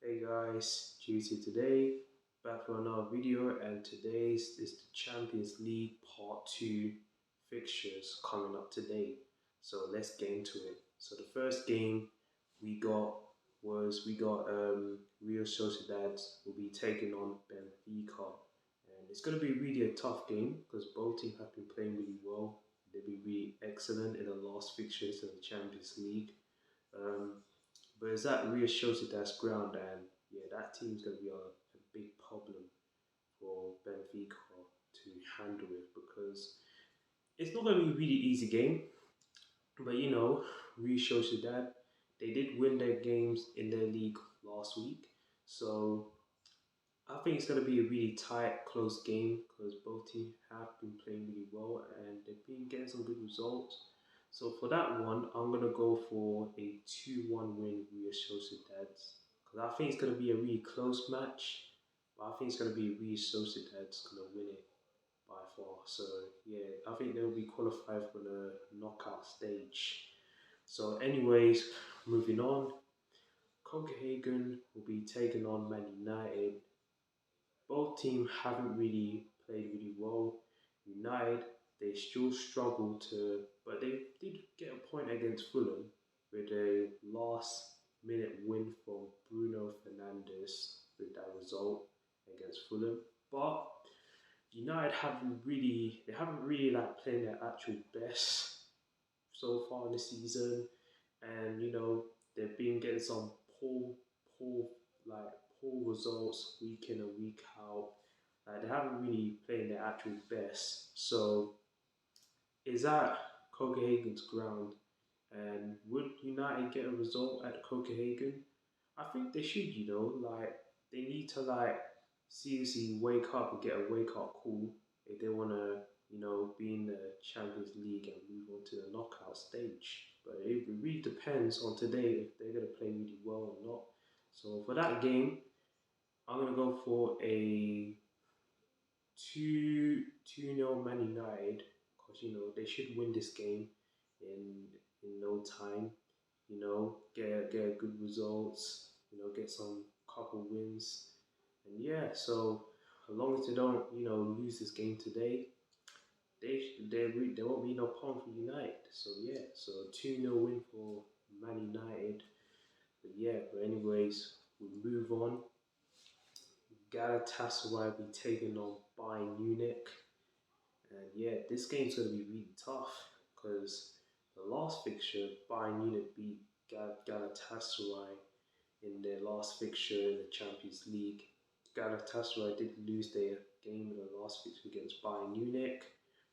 Hey guys, Juicy today, back for another video, and today's is the Champions League Part 2 fixtures coming up today. So let's get into it. So the first game we got Real Sociedad will be taking on Benfica. And it's going to be really a tough game because both teams have been playing really well. They've been really excellent in the last fixtures of the Champions League. Um, but it's at Rio Sociedad's ground, and yeah, that team's going to be a big problem for Benfica to handle it because it's not going to be a really easy game. But Rio Sociedad, they did win their games in their league last week, so I think it's going to be a really tight, close game because both teams have been playing really well and they've been getting some good results. So for that one, I'm going to go for a 2-1 win Real Sociedad because I think it's going to be a really close match, but I think it's going to be Real Sociedad's going to win it by far. So yeah, I think they'll be qualified for the knockout stage. So anyways, moving on, Copenhagen will be taking on Man United. Both teams haven't really played really well. United, they still struggle to, but they did get a point against Fulham with a last minute win from Bruno Fernandes with that result against Fulham. But United haven't really like playing their actual best so far in the season, and they've been getting some poor like poor results week in and week out. They haven't really played their actual best. So is that Copenhagen's ground? And would United get a result at Copenhagen? I think they should. Like they need to like seriously wake up and get a wake up call if they want to, be in the Champions League and move on to the knockout stage. But it really depends on today if they're going to play really well or not. So for that game, I'm going to go for a 2 nil Man United because they should win this game in no time. Get good results. Get some couple wins, and yeah. So as long as they don't lose this game today, there won't be no point for United. So yeah, so 2-0 win for Man United. But yeah, but anyways, we move on. Galatasaray will be taking on Bayern Munich. And yeah, this game's going to be really tough because the last fixture, Bayern Munich beat Galatasaray in their last fixture in the Champions League. Galatasaray did lose their game in the last fixture against Bayern Munich,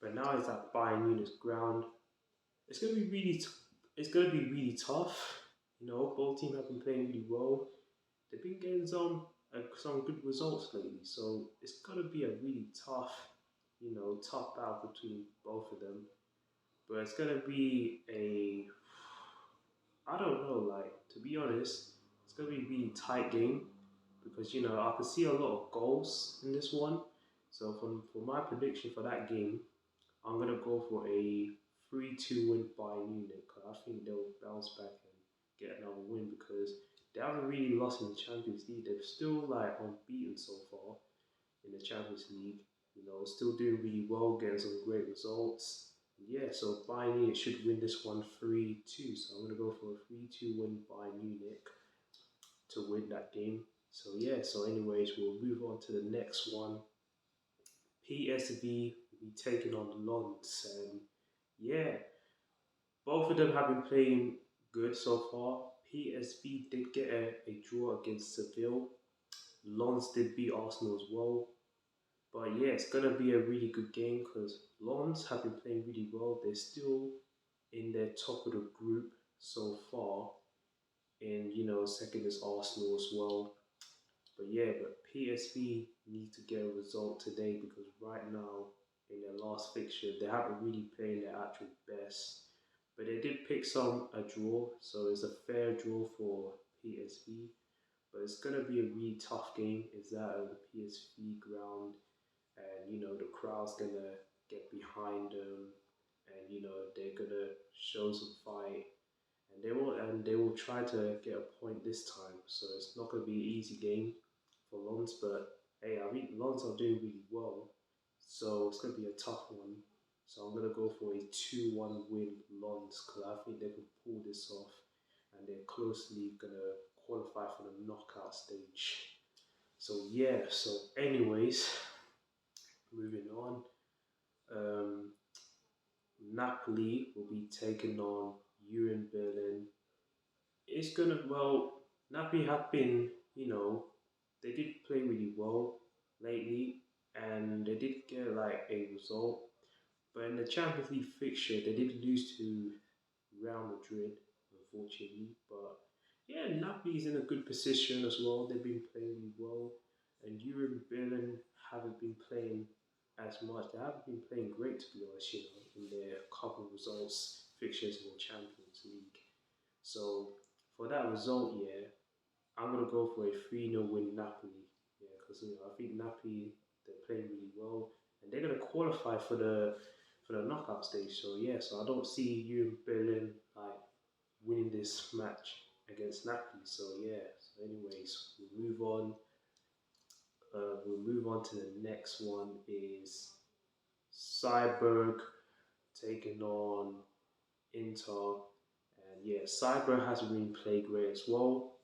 but now it's at Bayern Munich's ground. It's going to be really tough. Both teams have been playing really well. They've been getting some good results lately, so it's going to be a really tough battle between both of them. But it's going to be I don't know, like, to be honest, it's going to be a really tight game because, I can see a lot of goals in this one. So for my prediction for that game, I'm going to go for a 3-2 win by Munich. I think they'll bounce back and get another win because they haven't really lost in the Champions League. They're still like unbeaten so far in the Champions League. Still doing really well, getting some great results. Yeah, so Bayern Munich should win this one 3-2. So I'm going to go for a 3-2 win by Munich to win that game. So yeah, so anyways, we'll move on to the next one. PSV will be taking on Lens. And yeah, both of them have been playing good so far. PSV did get a draw against Seville. Lens did beat Arsenal as well. But yeah, it's going to be a really good game because Lens have been playing really well. They're still in their top of the group so far. And, second is Arsenal as well. But yeah, but PSV need to get a result today because right now, in their last fixture, they haven't really played their actual best. But they did pick a draw, so it's a fair draw for PSV. But it's going to be a really tough game. It's at the PSV ground, and the crowd's going to get behind them, and they're going to show some fight. and they will try to get a point this time. So it's not going to be an easy game for Lons, but hey, I mean Lons are doing really well, so it's going to be a tough one. So I'm going to go for a 2-1 win Lons because I think they can pull this off, and they're closely going to qualify for the knockout stage. So yeah. So anyways, moving on. Um, Napoli will be taking on Union Berlin. It's gonna well, Napoli have been, they did play really well lately, and they did get like a result. But in the Champions League fixture, they did lose to Real Madrid, unfortunately. But yeah, Napoli's in a good position as well. They've been playing really well, and Union Berlin haven't been playing as much. They haven't been playing great, to be honest. In their couple results fixtures in the Champions League. So for that result, yeah, I'm gonna go for a 3-0 win Napoli. Yeah, because I think Napoli they're playing really well, and they're gonna qualify for the knockout stage. So yeah, so I don't see you Berlin like winning this match against Napoli. So yeah. So anyways, we'll move on to the next one is Cyberg taking on Inter. And yeah, Cyber hasn't really played great as well.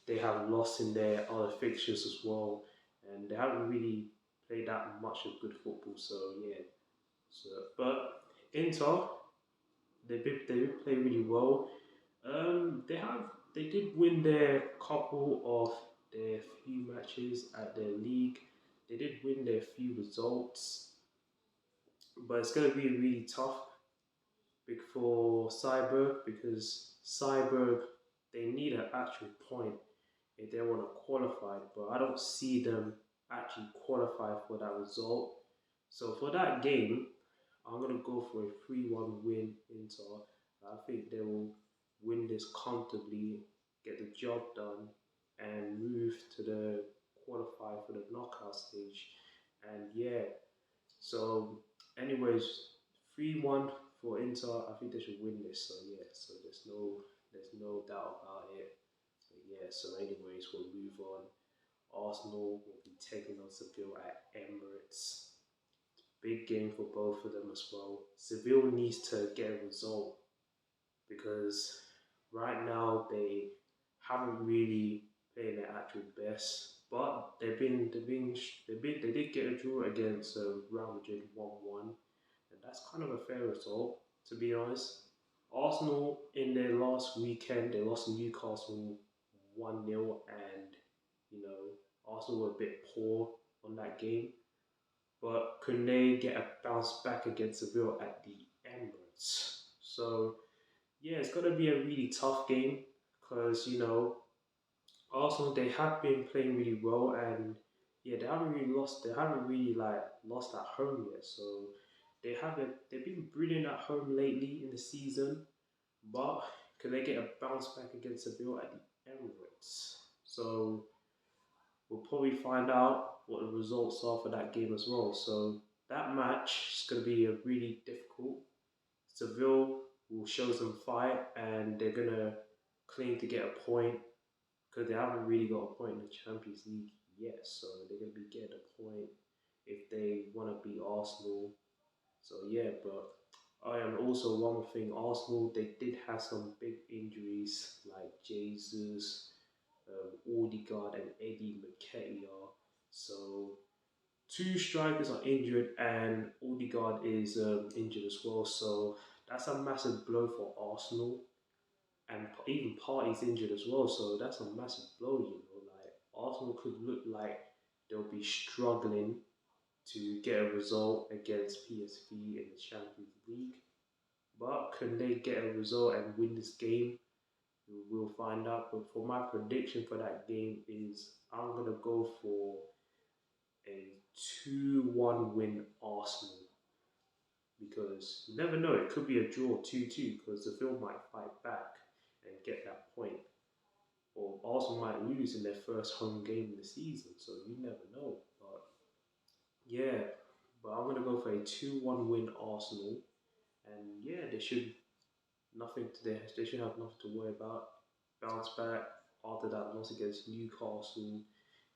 They have lost in their other fixtures as well, and they haven't really played that much of good football. So yeah, but Inter they did play really well. They did win their couple of their few matches at their league. They did win their few results, but it's gonna be really tough for Cyber because Cyber they need an actual point if they want to qualify, but I don't see them actually qualify for that result. So for that game, I'm gonna go for a 3-1 win Inter. I think they will win this comfortably, get the job done, and move to the qualify for the knockout stage. And yeah, so anyways, 3-1 for Inter. I think they should win this. So yeah, so there's no doubt about it. But yeah, so anyways, we'll move on. Arsenal will be taking on Seville at Emirates. Big game for both of them as well. Seville needs to get a result because right now they haven't really played their actual best. But they did get a draw against Real Madrid 1-1, and that's kind of a fair result to be honest. Arsenal in their last weekend they lost to Newcastle 1-0, and you know Arsenal were a bit poor on that game. But could they get a bounce back against Seville at the Emirates? So yeah, it's gonna be a really tough game because Arsenal they have been playing really well, and yeah they haven't really lost. They haven't really like lost at home yet. So they've been brilliant at home lately in the season, but can they get a bounce back against Seville at the Emirates? So we'll probably find out what the results are for that game as well. So that match is going to be a really difficult. Seville will show some fight, and they're going to claim to get a point because they haven't really got a point in the Champions League yet. So they're going to be getting a point if they want to beat Arsenal. So yeah, but and also one more thing, Arsenal they did have some big injuries like Jesus, Odegaard, and Eddie Nketiah. So two strikers are injured, and Odegaard is injured as well. So that's a massive blow for Arsenal, and even Partey's injured as well. So that's a massive blow. Like Arsenal could look like they'll be struggling to get a result against PSV in the Champions League. But can they get a result and win this game? We'll find out. But for my prediction for that game is I'm gonna go for a 2-1 win Arsenal because you never know. It could be a draw 2-2 because the Seville might fight back and get that point. Or Arsenal might lose in their first home game of the season, so you never know. But yeah, but I'm gonna go for a 2-1 win Arsenal, and yeah, they should nothing today. They should have nothing to worry about. Bounce back after that loss against Newcastle,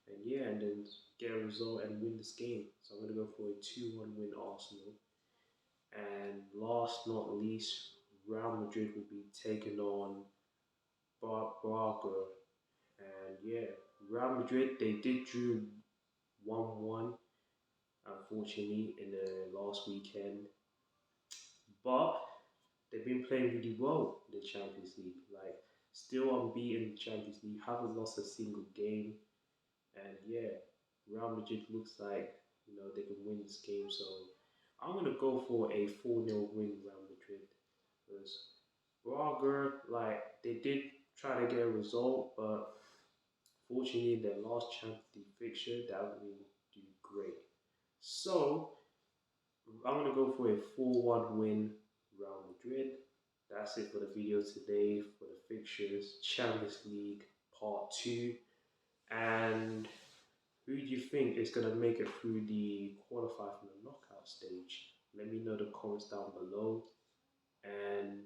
and yeah, and then get a result and win this game. So I'm gonna go for a 2-1 win Arsenal. And last not least, Real Madrid will be taking on Braga. And yeah, Real Madrid they did drew 1-1 unfortunately in the last weekend, but they've been playing really well in the Champions League. Like still unbeaten in the Champions League, haven't lost a single game, and yeah, Real Madrid looks like they can win this game. So I'm gonna go for a 4-0 win Real Madrid because Braga like they did try to get a result, but fortunately their last Champions League fixture that will do great. So I'm gonna go for a 4-1 win Real Madrid. That's it for the video today for the fixtures, Champions League Part 2. And who do you think is going to make it through the qualify from the knockout stage? Let me know in the comments down below. And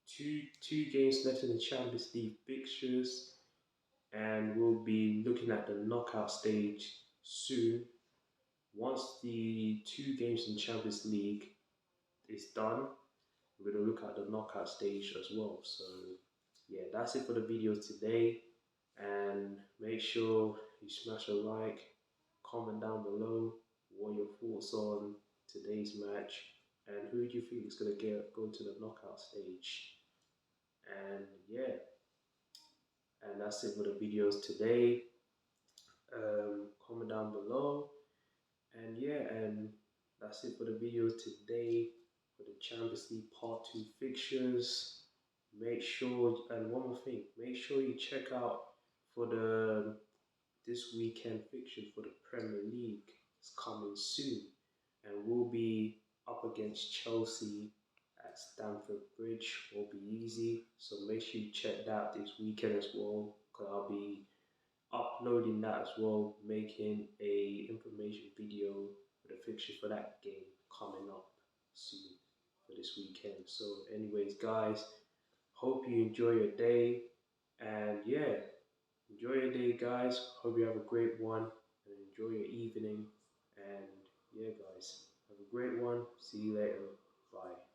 two games left in the Champions League fixtures, and we'll be looking at the knockout stage soon. Once the 2 games in Champions League is done, we're going to look at the knockout stage as well. So yeah, that's it for the video today. And make sure you smash a like, comment down below what your thoughts on today's match, and who do you think is going to go to the knockout stage. And yeah, and that's it for the videos today. Comment down below, and yeah, and that's it for the video today for the Champions League Part 2 fixtures. Make sure, and one more thing, make sure you check out for this weekend fixture for the Premier League. It's coming soon, and we'll be up against Chelsea at Stamford Bridge. Will be easy, so make sure you check that this weekend as well, because I'll be uploading that as well, making a information video for the fixture for that game coming up soon for this weekend. So anyways guys, hope you enjoy your day, and yeah, enjoy your day guys. Hope you have a great one and enjoy your evening. And yeah guys, have a great one. See you later. Bye.